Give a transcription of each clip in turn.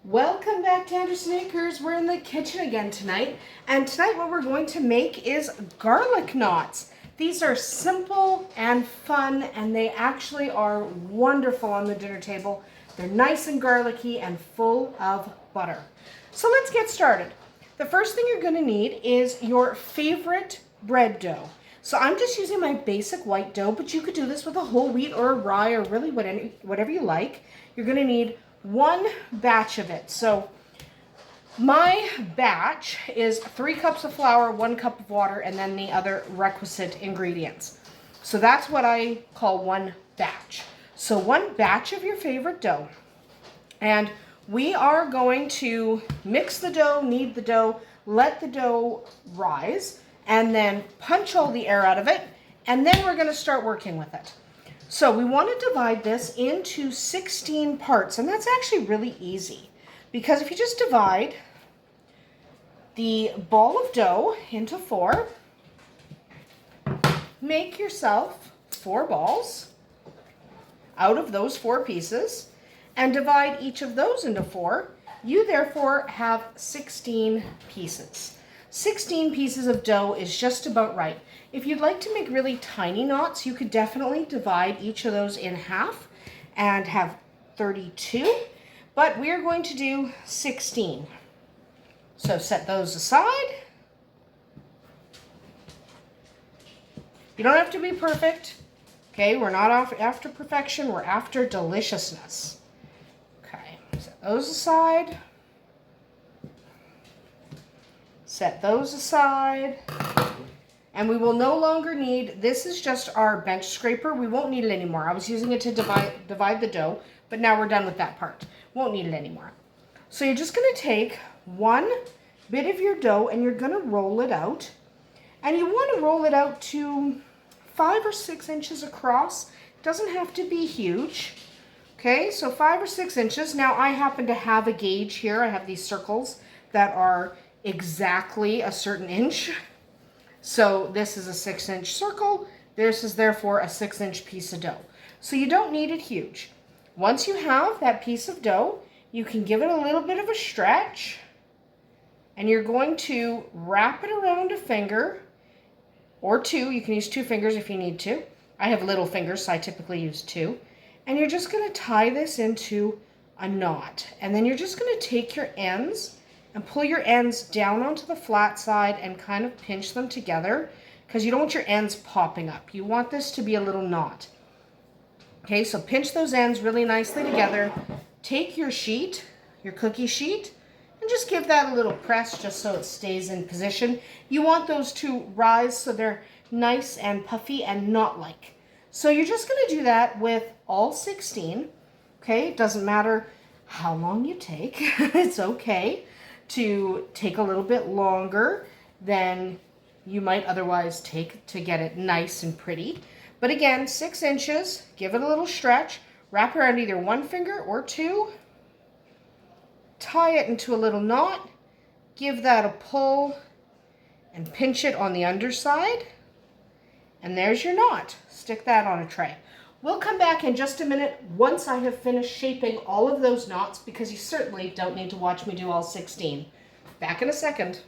Welcome back to Andersen Acres. We're in the kitchen again tonight, and tonight what we're going to make is garlic knots. These are simple and fun, and they actually are wonderful on the dinner table. They're nice and garlicky and full of butter. So let's get started. The first thing you're going to need is your favorite bread dough. So I'm just using my basic white dough, but you could do this with a whole wheat or a rye or really whatever you like. You're going to need one batch of it. So my batch is 3 cups of flour, 1 cup of water, and then the other requisite ingredients. So that's what I call one batch. So one batch of your favorite dough. And we are going to mix the dough, knead the dough, let the dough rise, and then punch all the air out of it, and then we're going to start working with it. So we want to divide this into 16 parts, and that's actually really easy because if you just divide the ball of dough into 4, make yourself 4 balls out of those 4 pieces and divide each of those into 4, you therefore have 16 pieces. 16 pieces of dough is just about right. If you'd like to make really tiny knots, you could definitely divide each of those in half and have 32, but we are going to do 16. So set those aside. You don't have to be perfect. Okay, we're not after perfection, we're after deliciousness. Okay, set those aside. Set those aside. And we will no longer need, this is just our bench scraper. We won't need it anymore. I was using it to divide the dough, but now we're done with that part. Won't need it anymore. So you're just going to take one bit of your dough and you're going to roll it out. And you want to roll it out to 5 or 6 inches across. It doesn't have to be huge. Okay, so 5 or 6 inches. Now I happen to have a gauge here. I have these circles that are exactly a certain inch. So this is a 6-inch circle. This is therefore a 6-inch piece of dough. So you don't need it huge. Once you have that piece of dough, you can give it a little bit of a stretch. And you're going to wrap it around a finger or 2. You can use 2 fingers if you need to. I have little fingers, so I typically use 2. And you're just going to tie this into a knot. And then you're just going to take your ends and pull your ends down onto the flat side and kind of pinch them together because you don't want your ends popping up. You want this to be a little knot. Okay, so pinch those ends really nicely together. Take your sheet, your cookie sheet, and just give that a little press just so it stays in position. You want those to rise so they're nice and puffy and knot-like. So you're just going to do that with all 16. Okay, it doesn't matter how long you take. It's okay to take a little bit longer than you might otherwise take to get it nice and pretty. But again, 6 inches, give it a little stretch, wrap around either 1 finger or 2, tie it into a little knot, give that a pull, and pinch it on the underside. And there's your knot. Stick that on a tray. We'll come back in just a minute once I have finished shaping all of those knots because you certainly don't need to watch me do all 16. Back in a second.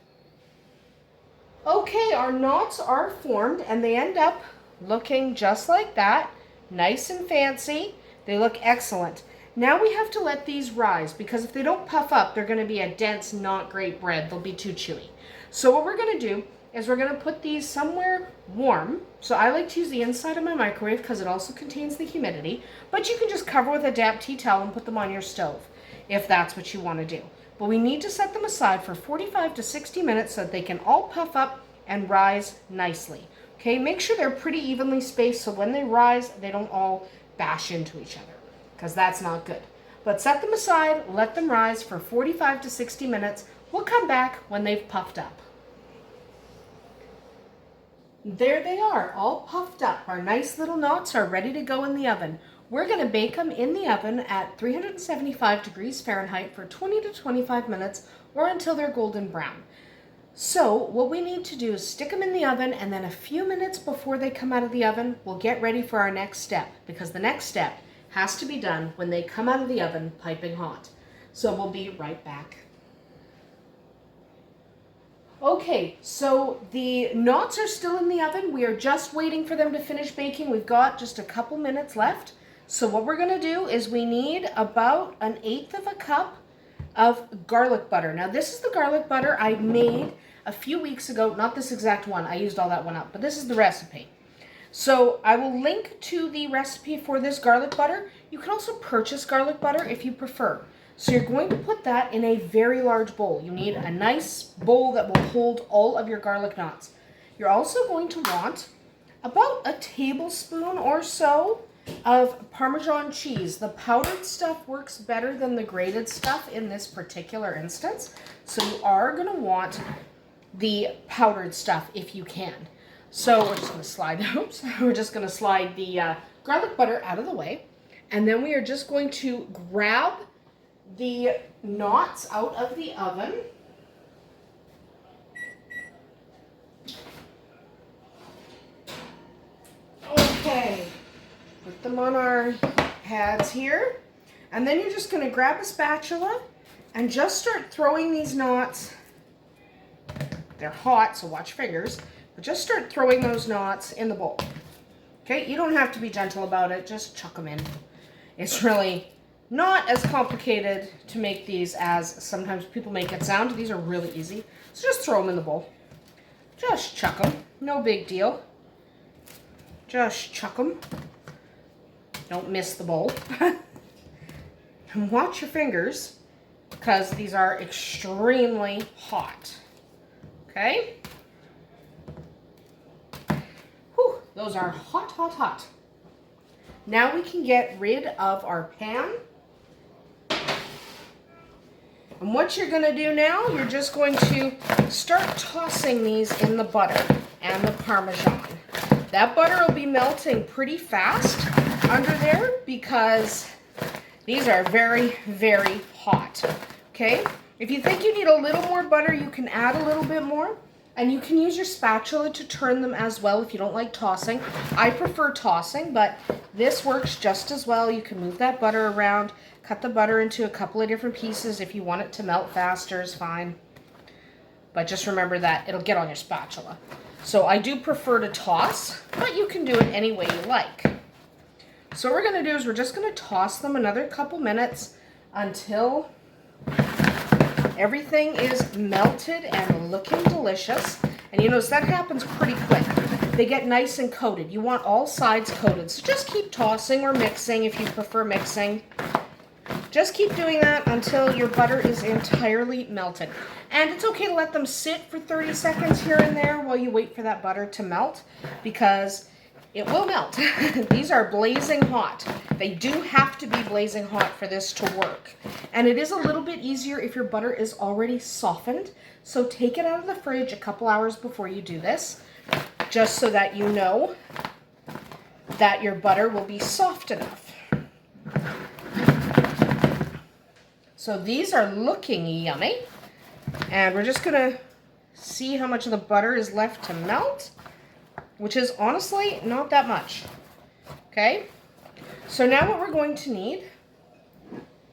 Okay, our knots are formed and they end up looking just like that. Nice and fancy. They look excellent. Now we have to let these rise because if they don't puff up, they're going to be a dense, not great bread. They'll be too chewy. So what we're going to do is we're going to put these somewhere warm. So I like to use the inside of my microwave because it also contains the humidity, but you can just cover with a damp tea towel and put them on your stove if that's what you want to do. But we need to set them aside for 45 to 60 minutes so that they can all puff up and rise nicely. Okay, make sure they're pretty evenly spaced so when they rise, they don't all bash into each other because that's not good. But set them aside, let them rise for 45 to 60 minutes. We'll come back when they've puffed up. There they are, all puffed up. Our nice little knots are ready to go in the oven. We're going to bake them in the oven at 375 degrees Fahrenheit for 20 to 25 minutes or until they're golden brown. So what we need to do is stick them in the oven, and then a few minutes before they come out of the oven, we'll get ready for our next step because the next step has to be done when they come out of the oven piping hot. So we'll be right back. Okay, so the knots are still in the oven. We are just waiting for them to finish baking. We've got just a couple minutes left. So what we're going to do is we need about 1/8 of a cup of garlic butter. Now this is the garlic butter I made a few weeks ago. Not this exact one. I used all that one up, but this is the recipe. So I will link to the recipe for this garlic butter. You can also purchase garlic butter if you prefer. So you're going to put that in a very large bowl. You need a nice bowl that will hold all of your garlic knots. You're also going to want about a tablespoon or so of Parmesan cheese. The powdered stuff works better than the grated stuff in this particular instance. So you are going to want the powdered stuff if you can. So we're just going to slide, we're just going to slide the garlic butter out of the way. And then we are just going to grab the knots out of the oven. Okay, put them on our pads here. And then you're just going to grab a spatula and just start throwing these knots. They're hot, so watch your fingers. But just start throwing those knots in the bowl. Okay, you don't have to be gentle about it. Just chuck them in. It's really not as complicated to make these as sometimes people make it sound. These are really easy. So just throw them in the bowl. Just chuck them. No big deal. Just chuck them. Don't miss the bowl. And watch your fingers because these are extremely hot. Okay? Whew, those are hot, hot, hot. Now we can get rid of our pan. And what you're going to do now, you're just going to start tossing these in the butter and the Parmesan. That butter will be melting pretty fast under there because these are very, very hot. Okay? If you think you need a little more butter, you can add a little bit more. And you can use your spatula to turn them as well if you don't like tossing. I prefer tossing, but this works just as well. You can move that butter around, cut the butter into a couple of different pieces. If you want it to melt faster is fine. But just remember that it'll get on your spatula. So I do prefer to toss, but you can do it any way you like. So what we're going to do is we're just going to toss them another couple minutes until everything is melted and looking delicious. And you notice that happens pretty quick. They get nice and coated. You want all sides coated. So just keep tossing or mixing if you prefer mixing. Just keep doing that until your butter is entirely melted. And it's okay to let them sit for 30 seconds here and there while you wait for that butter to melt because it will melt. These are blazing hot. They do have to be blazing hot for this to work. And it is a little bit easier if your butter is already softened. So take it out of the fridge a couple hours before you do this, just so that you know that your butter will be soft enough. So these are looking yummy. And we're just gonna see how much of the butter is left to melt, which is honestly not that much. Okay, so now what we're going to need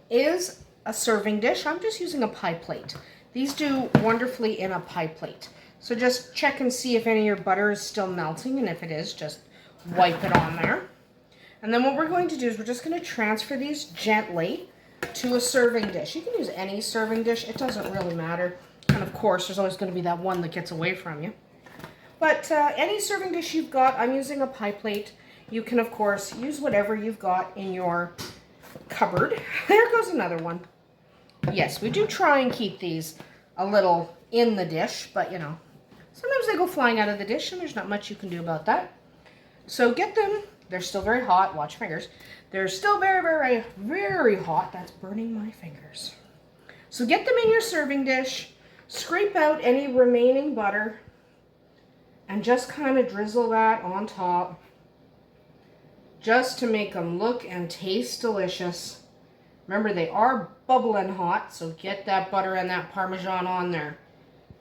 is a serving dish. I'm just using a pie plate. These do wonderfully in a pie plate. So just check and see if any of your butter is still melting, and if it is, just wipe it on there. And then what we're going to do is we're just going to transfer these gently to a serving dish. You can use any serving dish. It doesn't really matter. And of course, there's always going to be that one that gets away from you. But any serving dish you've got, I'm using a pie plate. You can, of course, use whatever you've got in your cupboard. There goes another one. Yes, we do try and keep these a little in the dish, but you know, sometimes they go flying out of the dish and there's not much you can do about that. So get them. They're still very hot. Watch your fingers. They're still very, very, very hot. That's burning my fingers. So get them in your serving dish. Scrape out any remaining butter and just kind of drizzle that on top just to make them look and taste delicious. Remember, they are bubbling hot, so get that butter and that Parmesan on there.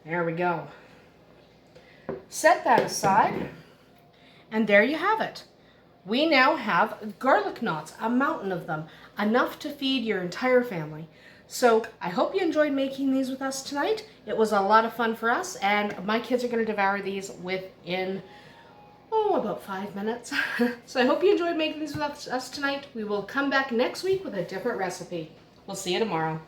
There we go. Set that aside, and there you have it. We now have garlic knots, a mountain of them, enough to feed your entire family. So I hope you enjoyed making these with us tonight. It was a lot of fun for us, and my kids are going to devour these within, about 5 minutes. So I hope you enjoyed making these with us tonight. We will come back next week with a different recipe. We'll see you tomorrow.